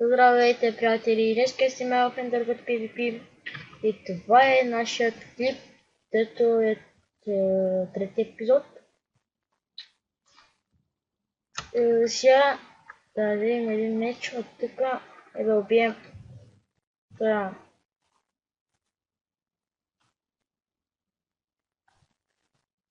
Здравейте, приятели! Днес сте ме в Ендъргът PvP и това е нашият клип, дето е трети епизод. Сега да дадем един меч от тук и да убием това.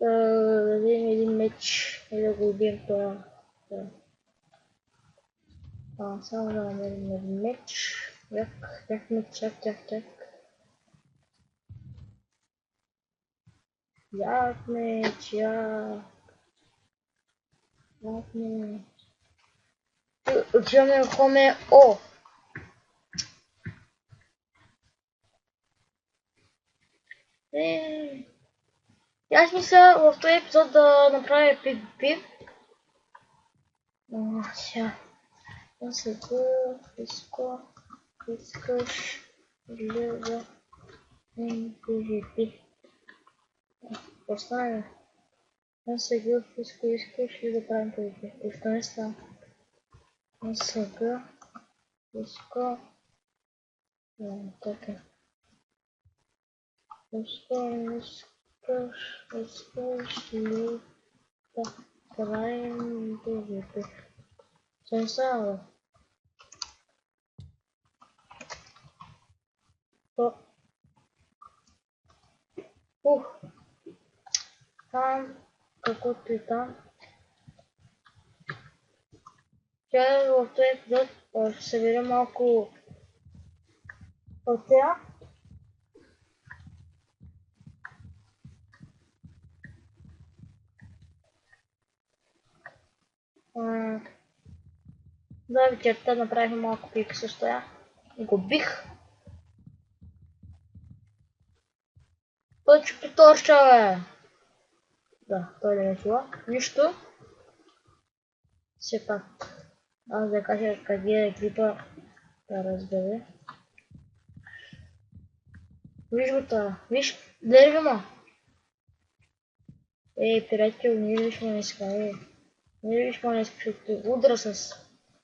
Да дадем един меч и да го убием това. Само да намерим един меч. Як меч, як. Як меч, як меч. Отиваме в Хоме О. Аз мисля в този епизод да направя PvP. Сега. Искаш ли да PvP? Остане. Искаш ли да правим PvP? Защо не става? Така. Искаш ли да правим PvP? Sen sağ ol. Там какой-то и там. Сейчас в този епизод ще съберем малко от тея. За вечерта направихме малко пик с тея и го бих. Той чупи торча, бе! Да, той не е чува. Нищо. Все пак. Аз да кажа къде е клипа да разбере. Виж го това. Виж, гледай ма. Приятел, не виж ма днеска, Не виж ма днеска, защото удра с...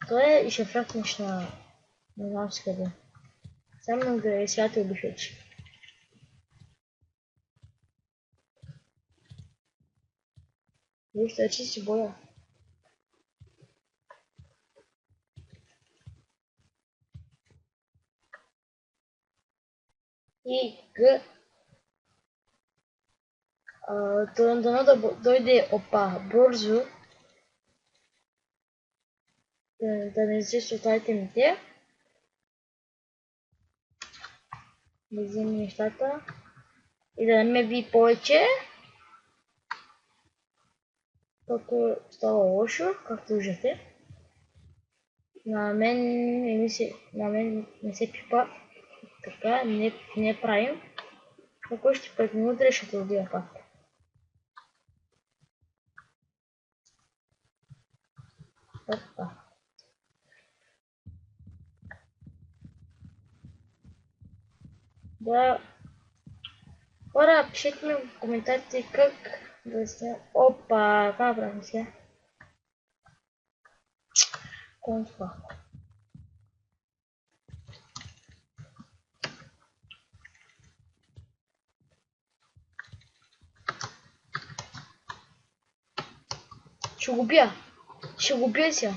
Той и ще фракнеш на... Не знам си къде. Само да сега те убих вече. Вижте, че си боя. И дано да дойде опа бързо. Да не се сутайте ми те. Да вземем нещата. И да не ме ви повече. Защото става лошо, както виждате. На мен не се пипа. Така, не правим. Ако ще 5 минути ще те убия пак. Опа. Да. Хора, пишете ми в коментарите как да снимам. Опа, какво направим сега? Конфа. Ще го бия сега.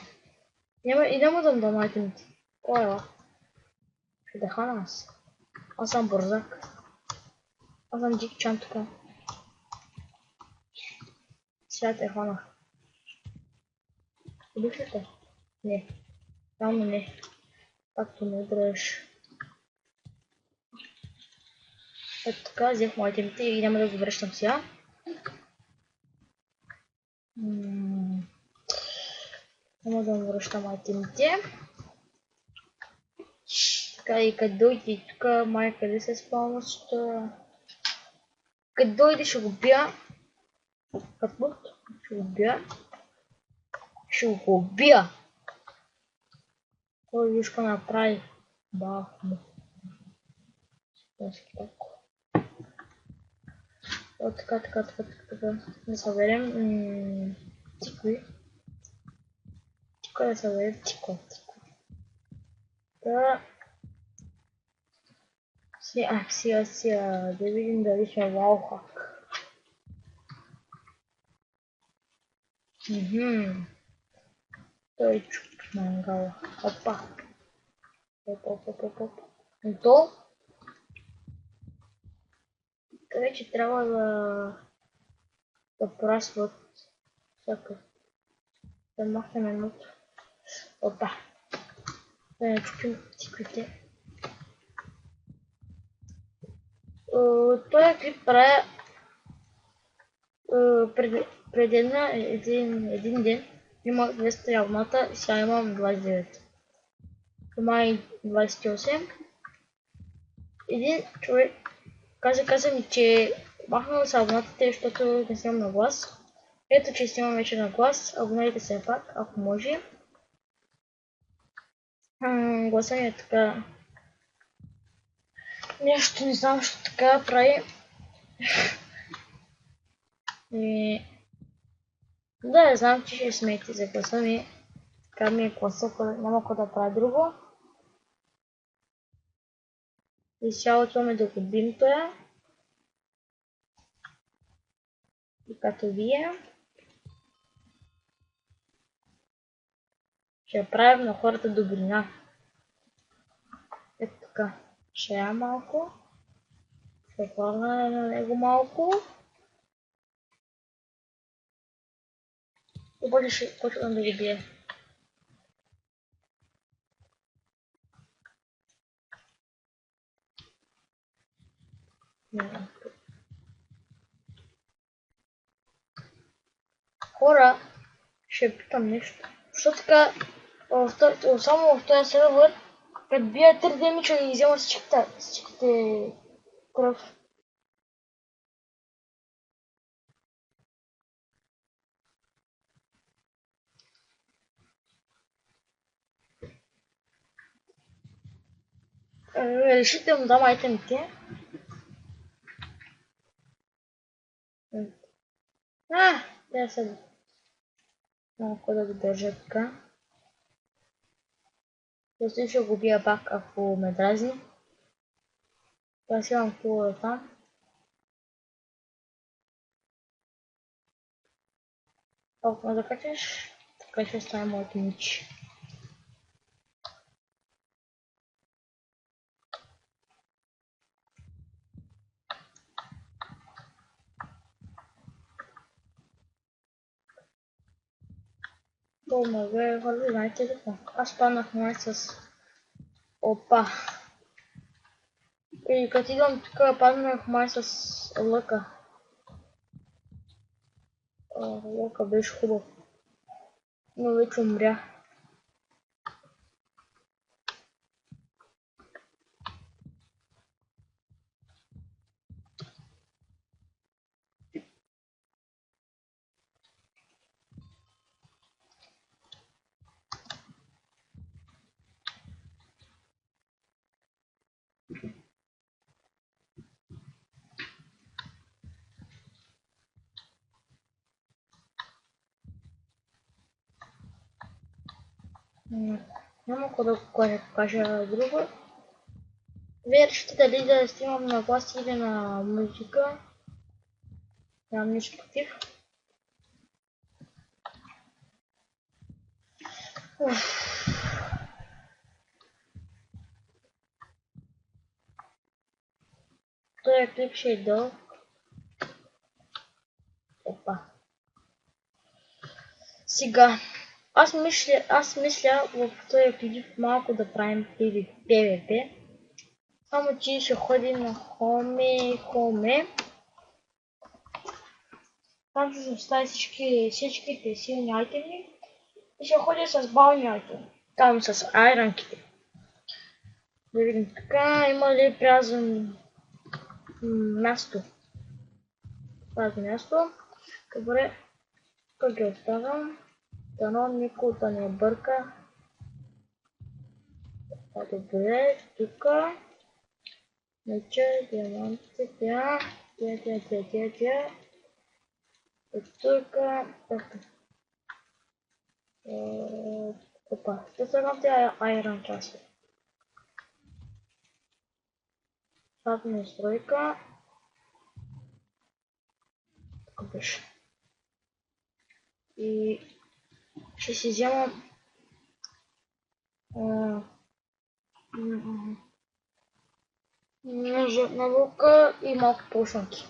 Няма да дам айтемите. Кой е? Ще да хана аз. Аз съм бързак. Аз съм дик чан тук. Сега те хванах. Убих ли те? Не. Само не. Както ме удръж. Ето така, взех айтемите и няма да го връщам сега. Няма да му връщам айтемите. Така и като дойде тук, май къде се спалваща. Като дойде ще го бия. Капут, ще го убия. Кой виж какво направи? Бах му. Така. Да съберем тикви. Тук да съберем тиква. Да. Сега, да видим дали сме валхак. Той чук мангала. Опа. Оп. И то, вече трябва да прасват всяка. Да махнем едното. Опа. Да не чупим циквите. Този клип правя преди един ден. Имах 200 явната и сега имам 29. Май 28. Един човек каза ми, че махнал с абонатите, защото не снимам на глас. Ето, че снимам вече на глас. Абонайте се пак, ако може. Гласа ми е така. Нещо не знам, що така прави. И... да, знам, че ще смеете за гласа ми. Така ми е гласа, няма какво да правя друго. И сега отиваме да го бим това. И като вие. Ще правим на хората добрина. Ето така. Ще я малко. Ще хвърна на него малко. И после ще почвам да ги бия. Хора, ще питам нещо. Защо така, само в този сервер, като бия 3 демича и взема всичките кръв. Решите му дам айтемите. Те са малко да го държа така. Просто ще го бия пак, ако ме дразни. Аз имам хубава там. Ако ме закачаш, така ще стане моето мичи. Хора, знаете ли какво? Аз паднах май с... Опа! И като идвам тук, паднах май с лъка. Лъка беше хубав. Но вече умря. Няма какво да кажа друго. Вие решите дали да снимам на глас или на музика. Нямам нищо против. Този клип ще е дълг. Опа. Сега. Аз мисля в този клип малко да правим PvP. Само че ще ходим на хоме. Там ще остави всичките силни айтеми. И ще ходя с бални айтеми. Там с айранките. Да видим така, има ли празен място. Празно място. Добре. Тук ги оставям. Дано никой да не бърка. Добре, тук. Меча, диамантите, тя. И тук. Опа, ще слагам тези айрон части. Пак настройка. Тук беше. И ще си вземам ножа лука и малко пушанки.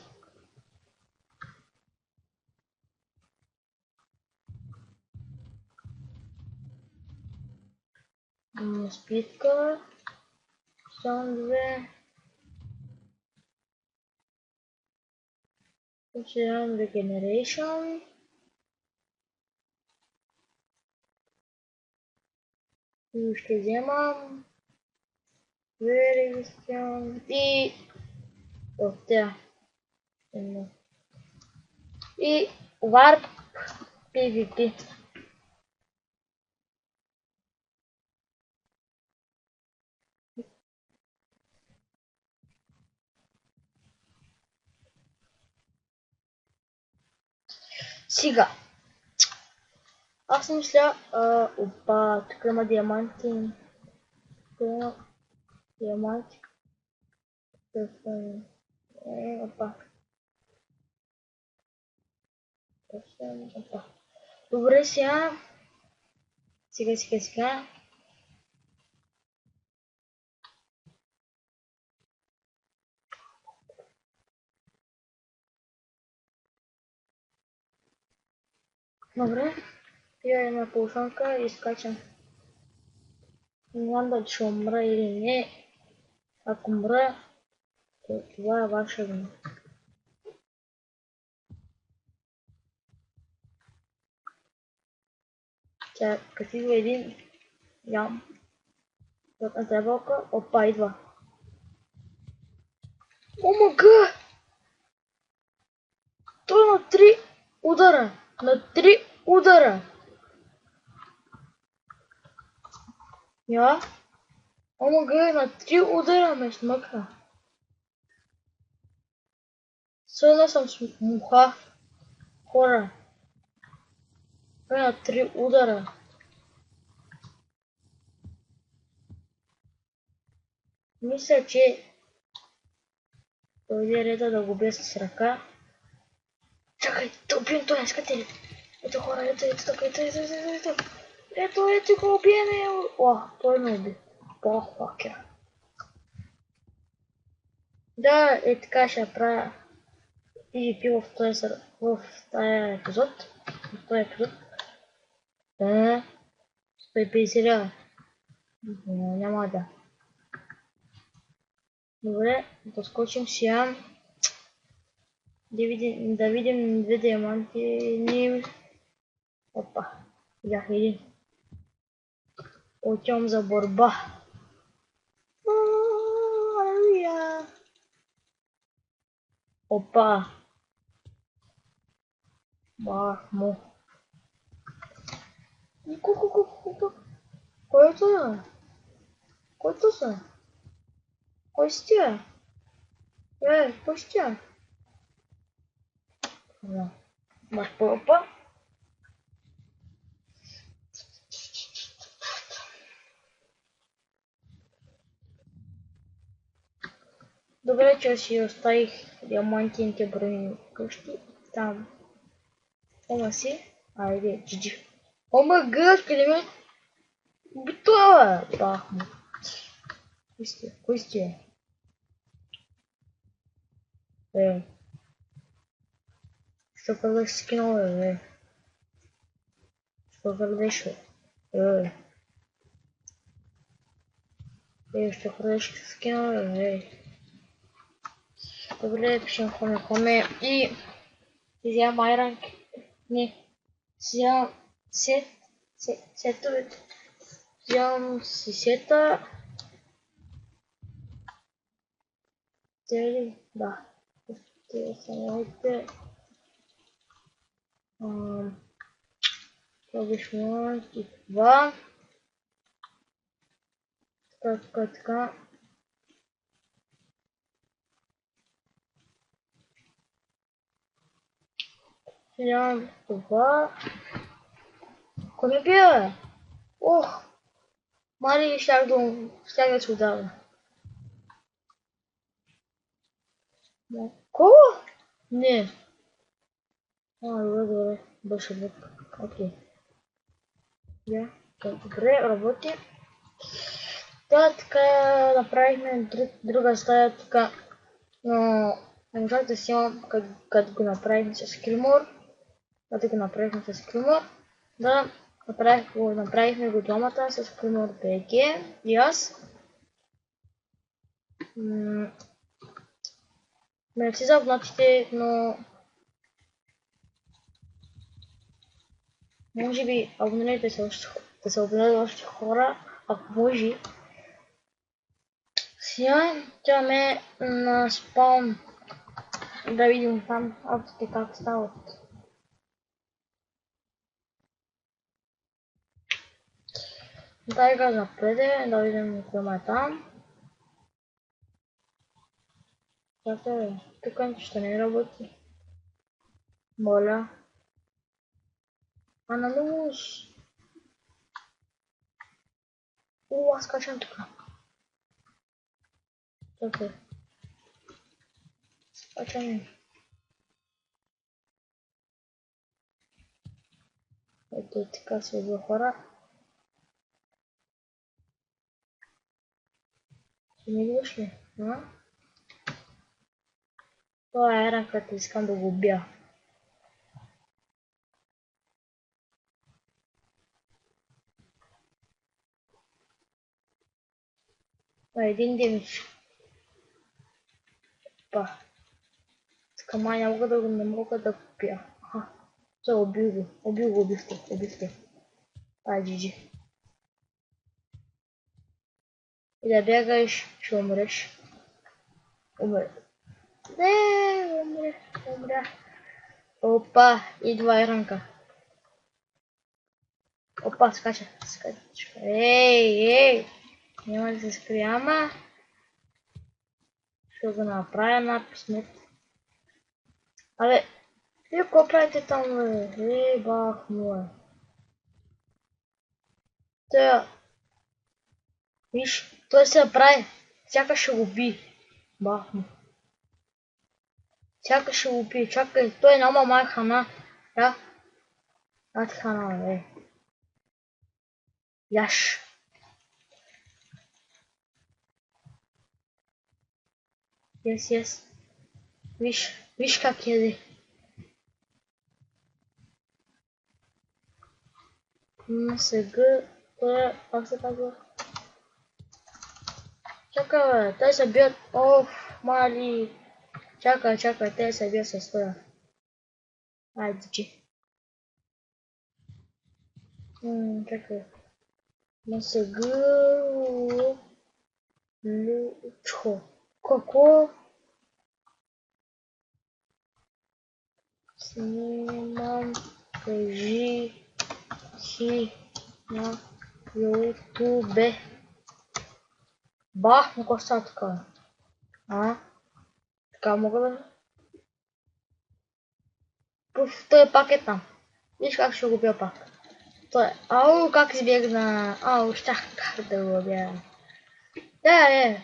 Спитка. Само две. Ще имам Regeneration. И ще вземам Regeneration и от тя. И Warp PvP. Сега. Аз мисля, опа, тук има диаманти. Тук има диаманти. Опа. Опа. Добре, сега. Сега. Добре. Пия една полушанка и скачам. Не знам дали ще умра или не. Ако умра, това е ваша вина. Тя като идва един ям. На табелка, опа, идва. Омага! Той на 3 удара. На 3 удара. Я? Омага, на 3 удара ме смъкна. Съдна съм с муха. Хора. Той на 3 удара. Мисля, че дойде реда да го бе с ръка. Чакай, да убием той, искате ли? Ето хора, ето, ето го убиеме. О, той ме уби. По-хакер. Да, е така ще правя PvP в този епизод. В този епизод. Да, 150 лева. Няма да. Добре, да скочим сега. Да видим две диаманти. Опа, видях един. Отивам за борба. Опа. Бах му. Кой е това? Който са? Кой си тя? Кой си тя? Маш попа. Добре, че си оставих диамантините брони къщи. Там. Ома си. Айде, джиджи. Ома гъс, къде ме? Битова! Бах му. Кой сте? Що крадеш скинове, Що крадеш, що крадеш скинове, Добре, пишем хоме и вземам айранг. Не. Вземам сетовете. Вземам си сета. Тели, да. Те са моите. Това беше и това. Така. Вземам това. Кой ме бие? Ох! Мали щях да се удавя. Кого? Не. Добре. Беше бук. Окей. Я. Добре, работи. Така направихме друга стая така. Но не можах да снимам като го направихме с Кримор. Когато го направихме с Кримор. Да, направихме го двамата с Кримор БГ и аз. Мерси за внатите, но може би абонирайте се да се абонират още хора, ако може. Сега отиваме на спаун да видим там опциите как стават. Дай го напреде, да видим какво има там. Чакай, тук нищо не работи. Моля. Аналуз. Аз качам тук. Чакай. Скачаме. Ето така се идва хора. Ще ми идваш ли? Това е ранката, искам да го убия. Това е един демидж. Па. Скама не мога да купя. Той убил го. Убихте. Ай, GG. И да бягаш, ще умреш. Не, умря. Опа, идва Иранка. Опа, скача. Ей! Няма да се скрия, ама ще го направя на смет. Абе, вие какво правите там, бе? Бах му. Виж, той се прави. Сякаш ще го би. Бах му. Сякаш ще го би. Чакай, той няма май хана. Я. Ати хана, бе. Яш. Yes. Виж как еде. Сега, как се казва? Чакай, бе, те се бият. Оф, мали. Чакай, те се бият с това. Айде, че. Чакай. Сега... Лючко. Какво? Снимам, кажи си на YouTube. Бах, му коста така. Така мога да... Пуф, той пак е там. Виж как ще го бия пак. Той, как избегна. Щях как да го бия. Чакай.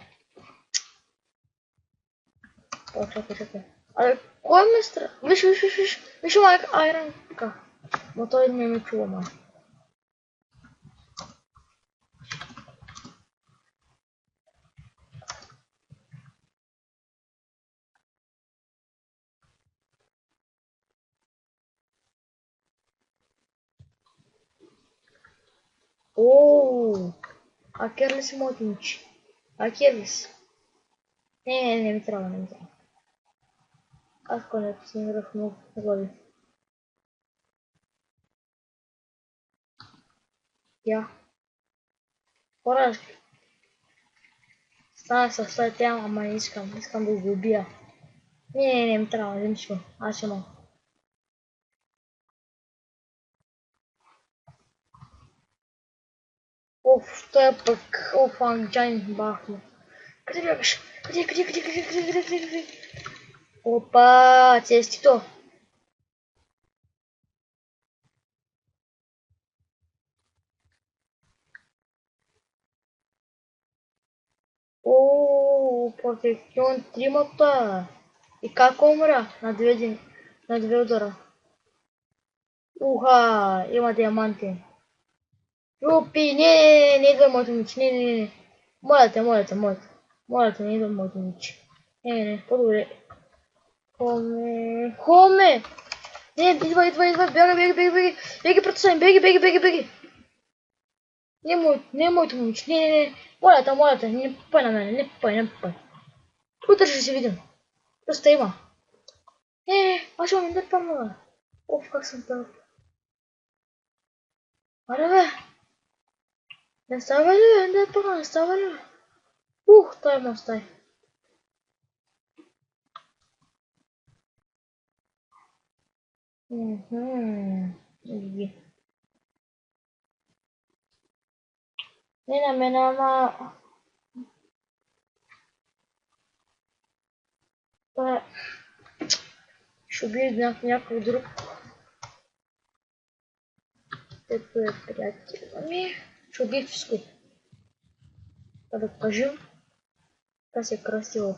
Абе, кой ме стра... Виж майка Айранка. Но той не ме чува, май. Акерлес мотинч. Акерлес. Не ми трябва. Аз конец снимах много глави. Я. Хора, стана с той тя, ама не искам да го убия. Не ми трябва, нищо. Аз ще мога. Той е пък, англичанин бах му. Къде бягаш? Къде? Опа, честито. Протекцион тримата. И как умра? На две удара. Уха, има диаманти. Юпи, не идва моето меч, не. Моля те. Моля те, не идва моето меч. Не, по-добре. Хоме! Не, идва, беги пред мен, беги. Не е моето момиче, не. Моля те, не попай на мене, не попай. Утре ще се видим. Просто има. Аз ще имам първа. Оф, как съм тъп. Аре бе, не става ли бе, не става ли бе. Той има стай. Не на мен, ама... Ще убие някой друг. Ето е приятел. Ами, ще убие всичко. Да покажем. Така се е красиво.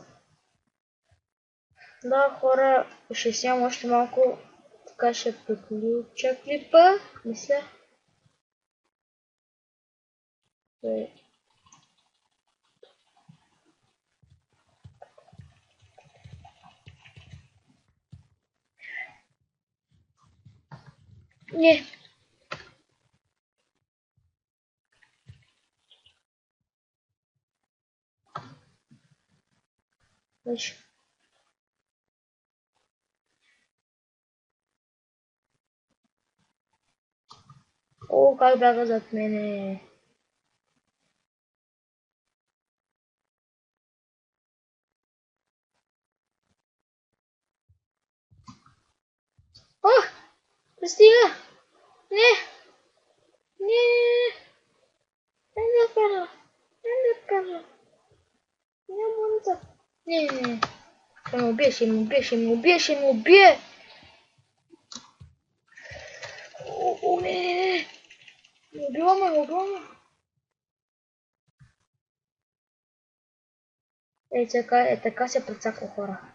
Да, хора, ще снимам още малко. Така ще приключа клипа, мисля. Не. Значи. О, как бяга зад мене. О, пристига. Не. Не кара. Не мога. Не. Ще ме убие. О, не. Убила ме. Така се прецаква, хора.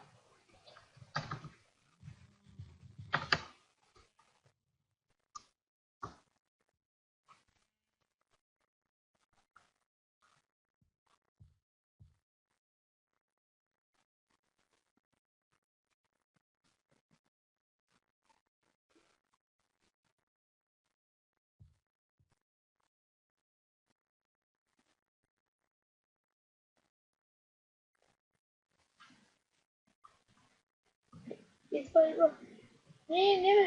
Идва. Не, бе.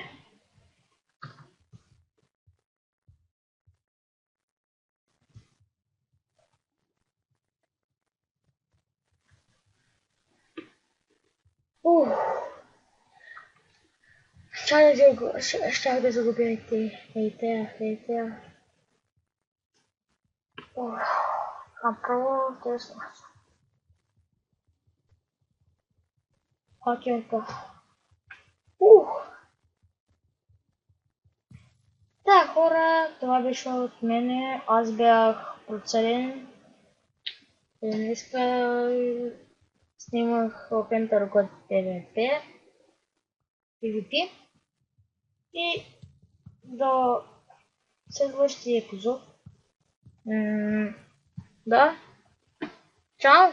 Щях да загубя и тея. Направо тесно. Хакерка. Да, хора, това беше от мене. Аз бях процелен. Днеска снимах Open Target PvP. И до следващия епизод. Да. Чао!